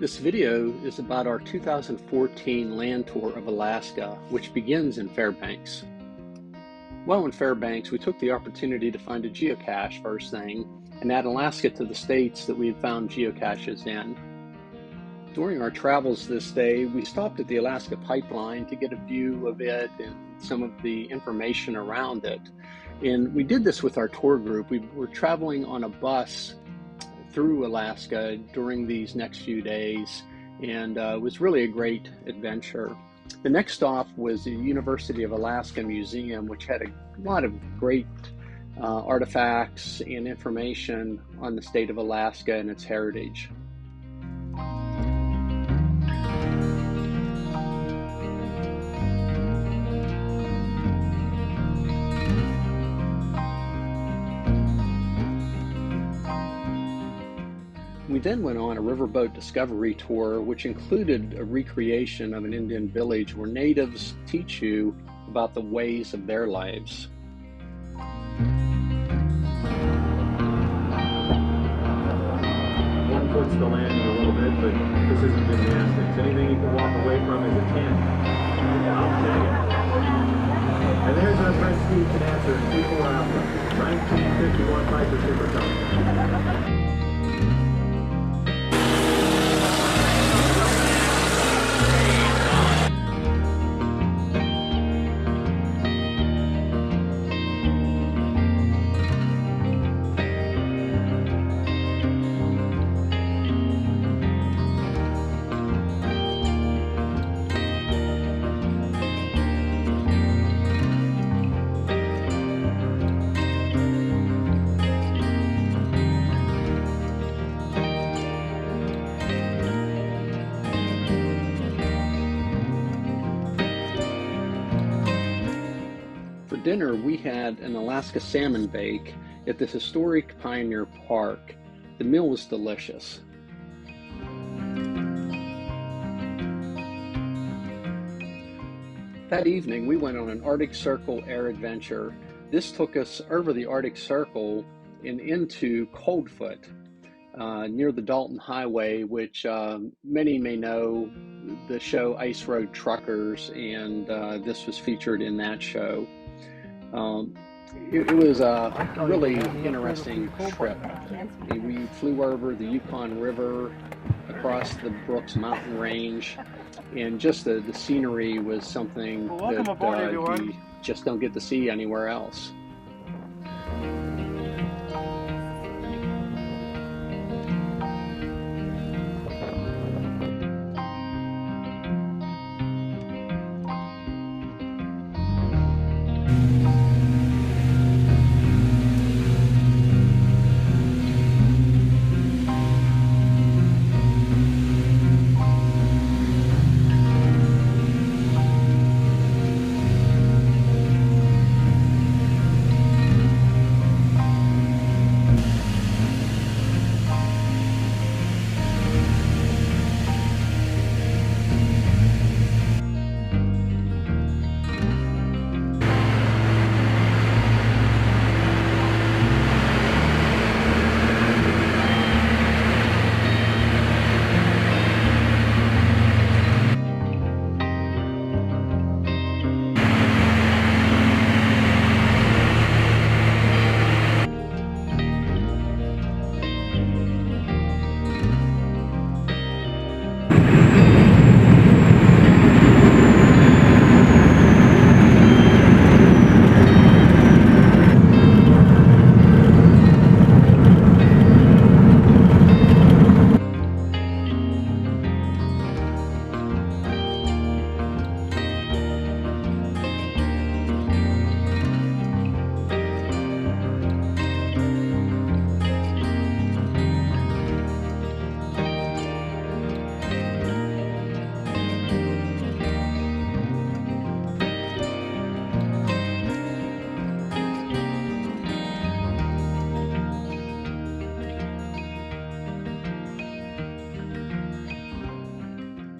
This video is about our 2014 land tour of Alaska, which begins in Fairbanks. While in Fairbanks, we took the opportunity to find a geocache first thing and add Alaska to the states that we had found geocaches in. During our travels this day, we stopped at the Alaska Pipeline to get a view of it and some of the information around it. And we did this with our tour group. We were traveling on a bus through Alaska during these next few days, and it was really a great adventure. The next stop was the University of Alaska Museum, which had a lot of great artifacts and information on the state of Alaska and its heritage. We then went on a riverboat discovery tour, which included a recreation of an Indian village where natives teach you about the ways of their lives. One foot's the landing a little bit, but this isn't gymnastics. Anything you can walk away from is a 10. I'll take it. And there's our friend Steve Canasser in T4 Alpha, 1951 Piper Supercup. For dinner, we had an Alaska salmon bake at the historic Pioneer Park. The meal was delicious. That evening, we went on an Arctic Circle air adventure. This took us over the Arctic Circle and into Coldfoot, near the Dalton Highway, which many may know the show Ice Road Truckers, and this was featured in that show. It was a really interesting trip. We flew over the Yukon River, across the Brooks Mountain Range, and just the scenery was something that you just don't get to see anywhere else.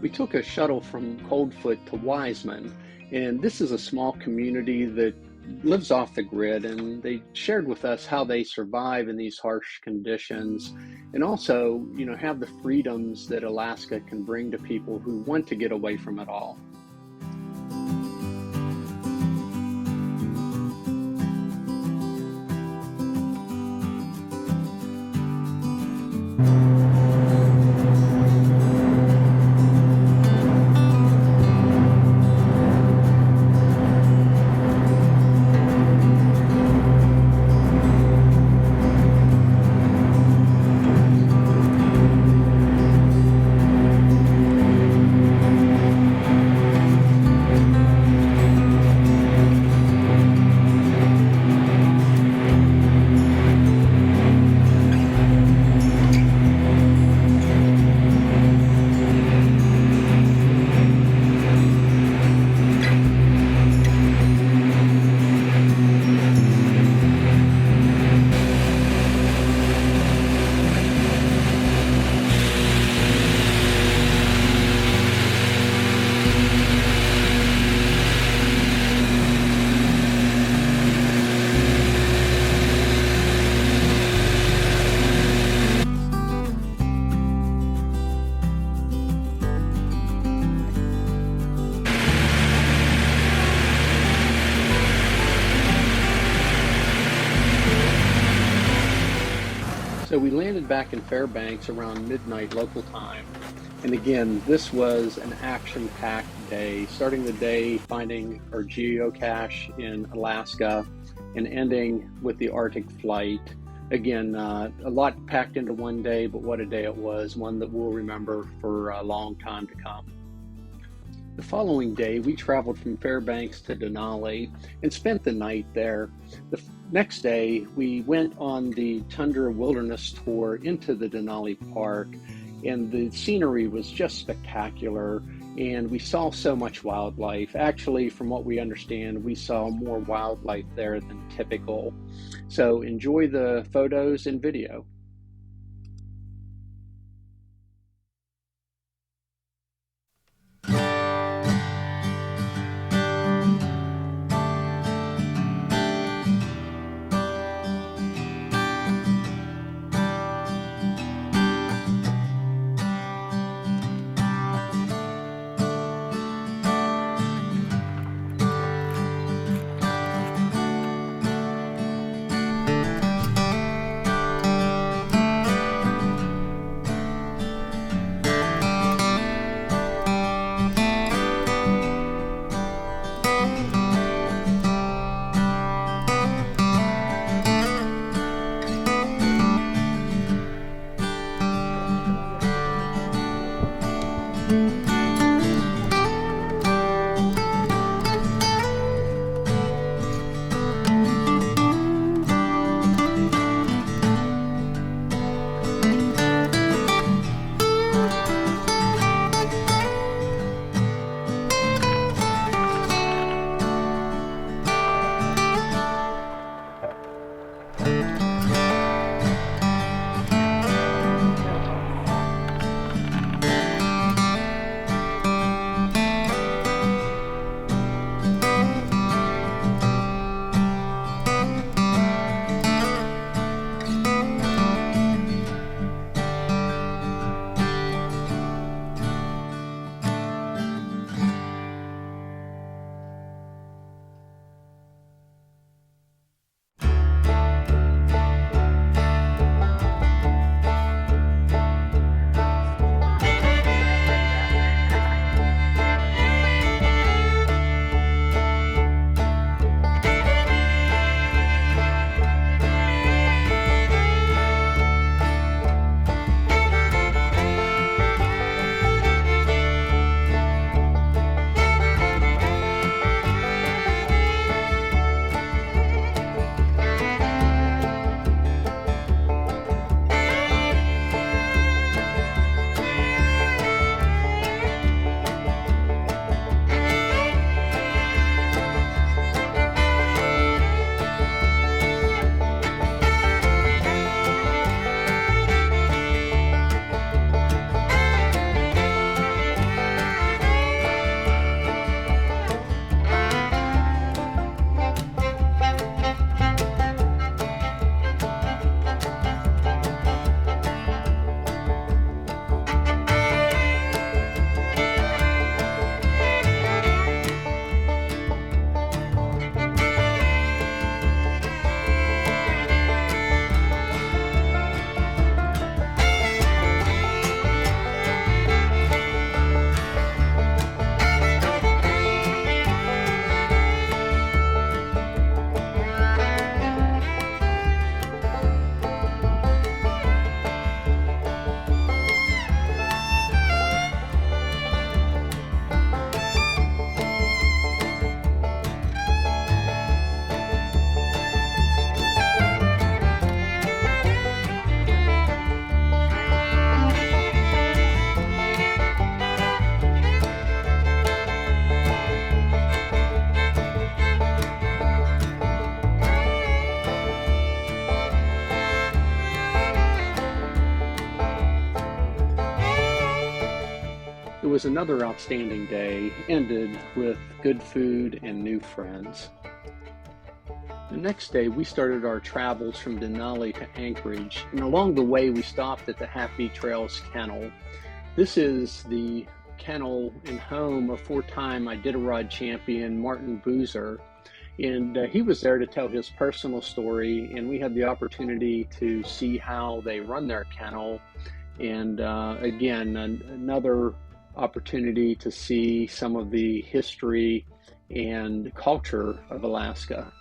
We took a shuttle from Coldfoot to Wiseman, and this is a small community that lives off the grid, and they shared with us how they survive in these harsh conditions and also, have the freedoms that Alaska can bring to people who want to get away from it all. So we landed back in Fairbanks around midnight local time. And again, this was an action-packed day, starting the day finding our geocache in Alaska and ending with the Arctic flight. Again, a lot packed into one day, but what a day it was, one that we'll remember for a long time to come. The following day, we traveled from Fairbanks to Denali and spent the night there. The next day, we went on the Tundra Wilderness Tour into the Denali Park, and the scenery was just spectacular, and we saw so much wildlife. Actually, from what we understand, we saw more wildlife there than typical. So enjoy the photos and video. It was another outstanding day, ended with good food and new friends. The next day, we started our travels from Denali to Anchorage, and along the way, we stopped at the Happy Trails Kennel. This is the kennel and home of four-time Iditarod champion Martin Buser, and he was there to tell his personal story, and we had the opportunity to see how they run their kennel, and again, another opportunity to see some of the history and culture of Alaska.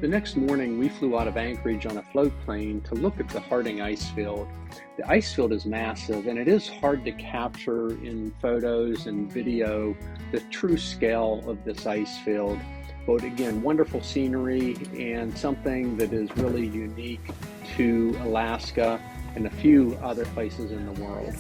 The next morning, we flew out of Anchorage on a float plane to look at the Harding ice field. The ice field is massive, and it is hard to capture in photos and video the true scale of this ice field. But again, wonderful scenery and something that is really unique to Alaska and a few other places in the world.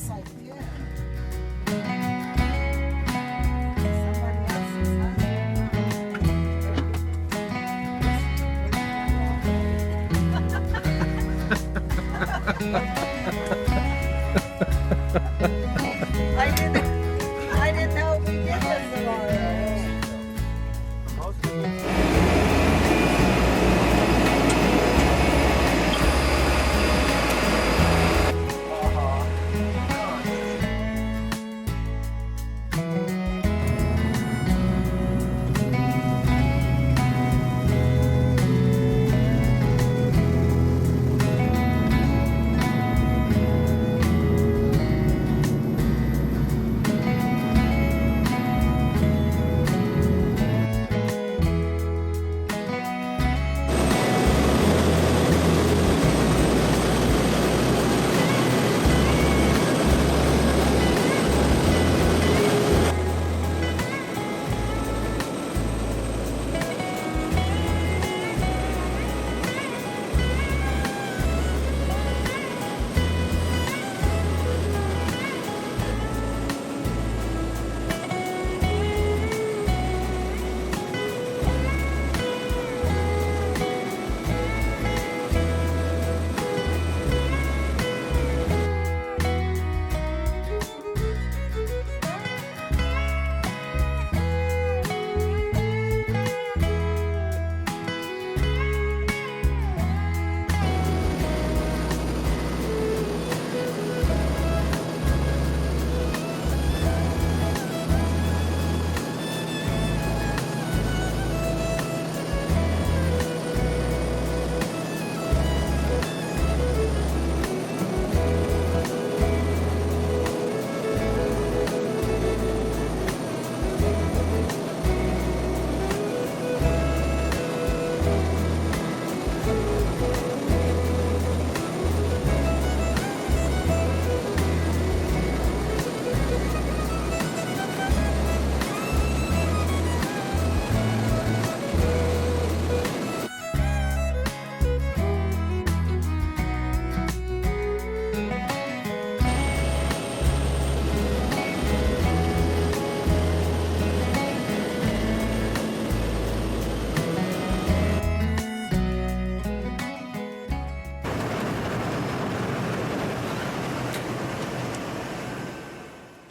I didn't know we did this tomorrow.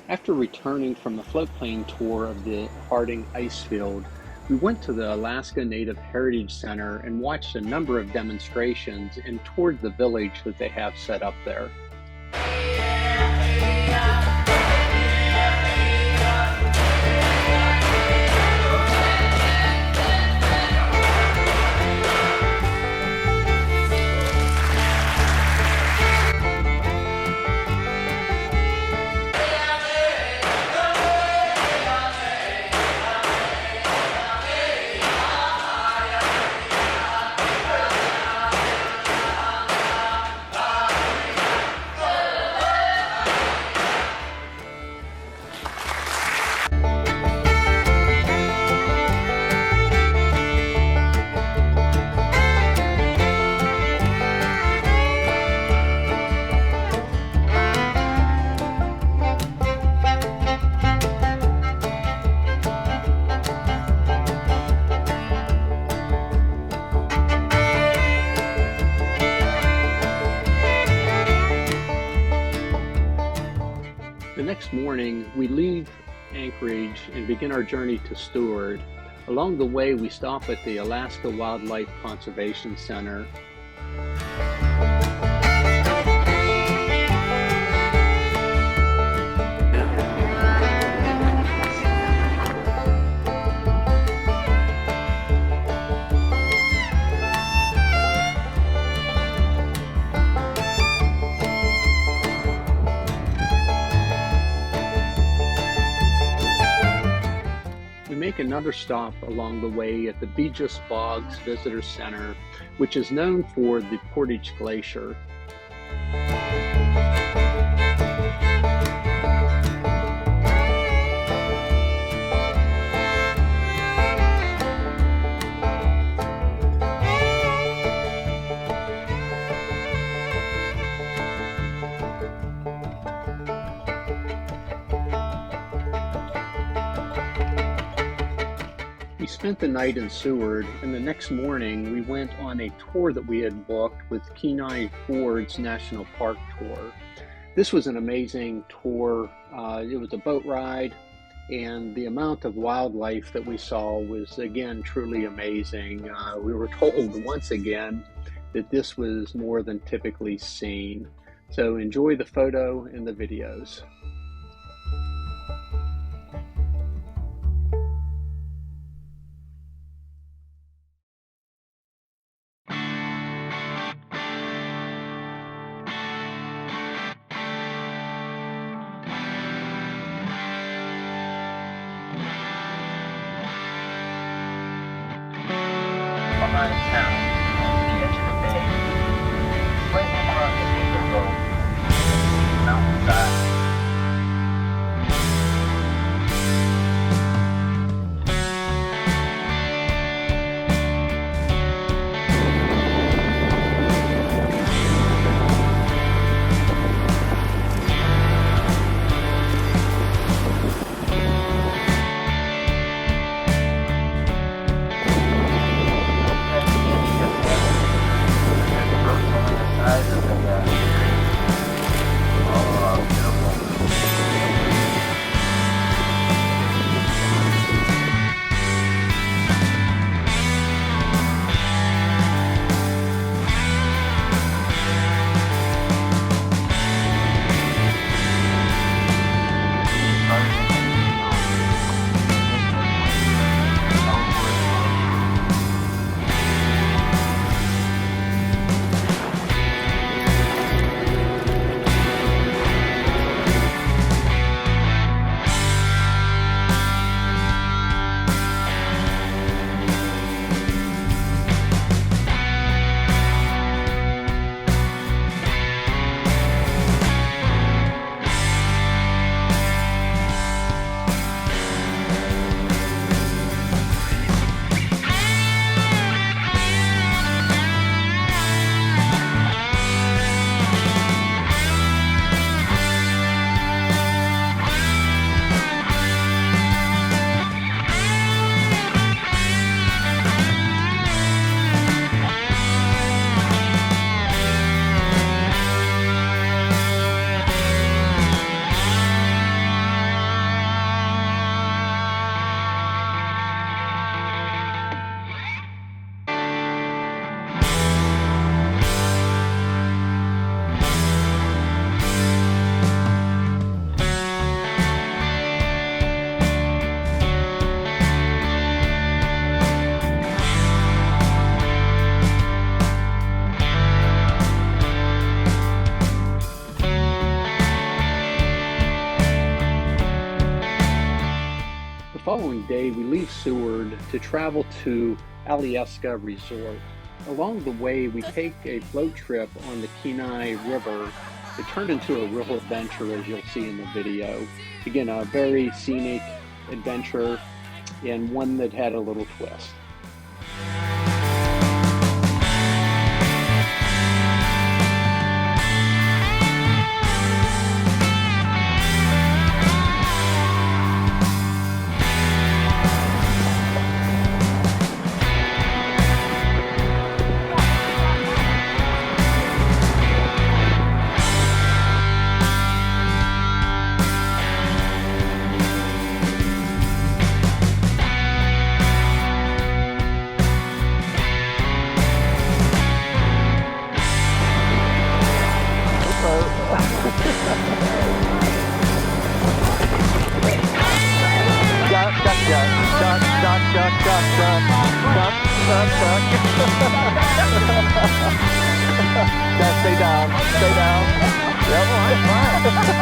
After returning from the floatplane tour of the Harding ice field, we went to the Alaska Native Heritage Center and watched a number of demonstrations and toured the village that they have set up there. next morning, we leave Anchorage and begin our journey to Seward. Along the way, we stop at the Alaska Wildlife Conservation Center. Make another stop along the way at the Beeges Boggs Visitor Center, which is known for the Portage Glacier. We spent the night in Seward, and the next morning we went on a tour that we had booked with Kenai Ford's National Park Tour. This was an amazing tour. It was a boat ride, and the amount of wildlife that we saw was, again, truly amazing. We were told once again that this was more than typically seen. So enjoy the photo and the videos. Behind town, on the edge of the bay, slightly across the Beaver Road, mountainside. The following day, we leave Seward to travel to Alyeska Resort. Along the way, we take a float trip on the Kenai River. It turned into a real adventure, as you'll see in the video. Again, a very scenic adventure, and one that had a little twist.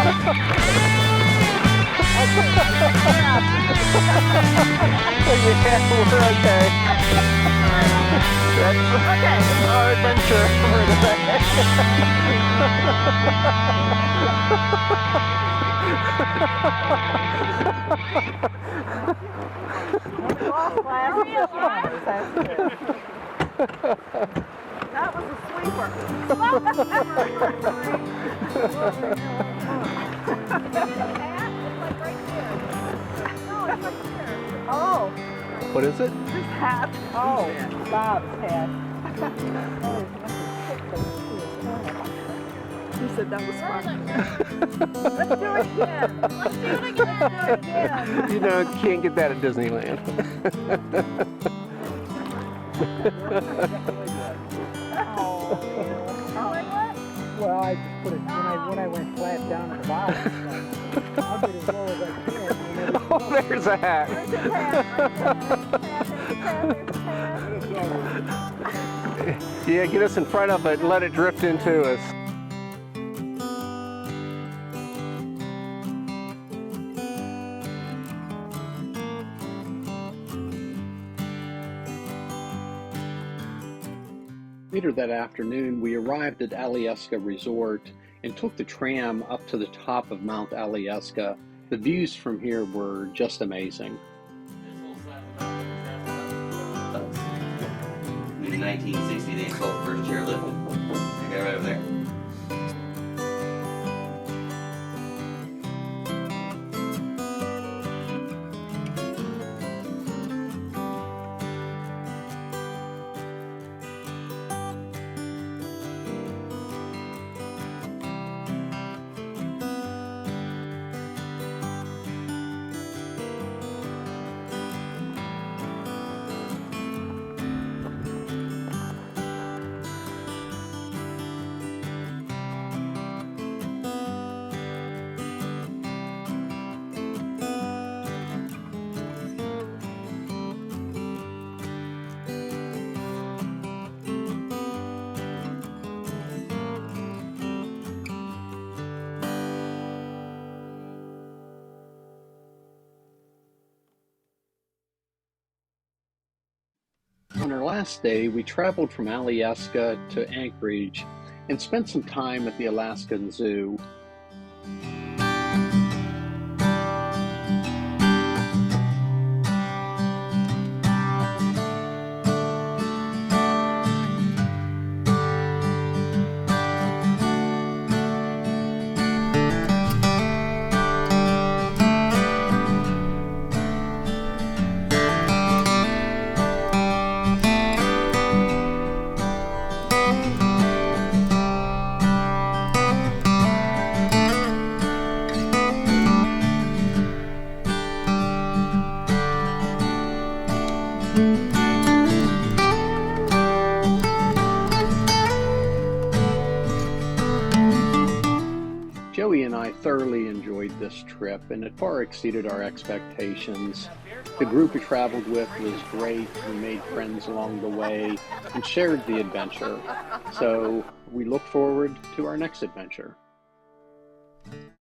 Yeah, we're okay. That's our adventure for That was a sweeper. Oh, What is it? his hat. Oh, Bob's hat. He said that was fun. Let's do it again. Let's do it again. Let's do it again. You know, can't get that at Disneyland. Well, I just put it when I went flat down at the bottom. I'll get as low as I can. Oh, there's a hat. Yeah, get us in front of it and let it drift into us. Later that afternoon, we arrived at Alyeska Resort and took the tram up to the top of Mount Alyeska. The views from here were just amazing. In 1960, they installed the first chairlift. That guy right over there. On our last day, we traveled from Alyeska to Anchorage and spent some time at the Alaskan Zoo. Joey and I thoroughly enjoyed this trip, and it far exceeded our expectations. The group we traveled with was great. We made friends along the way and shared the adventure. So we look forward to our next adventure.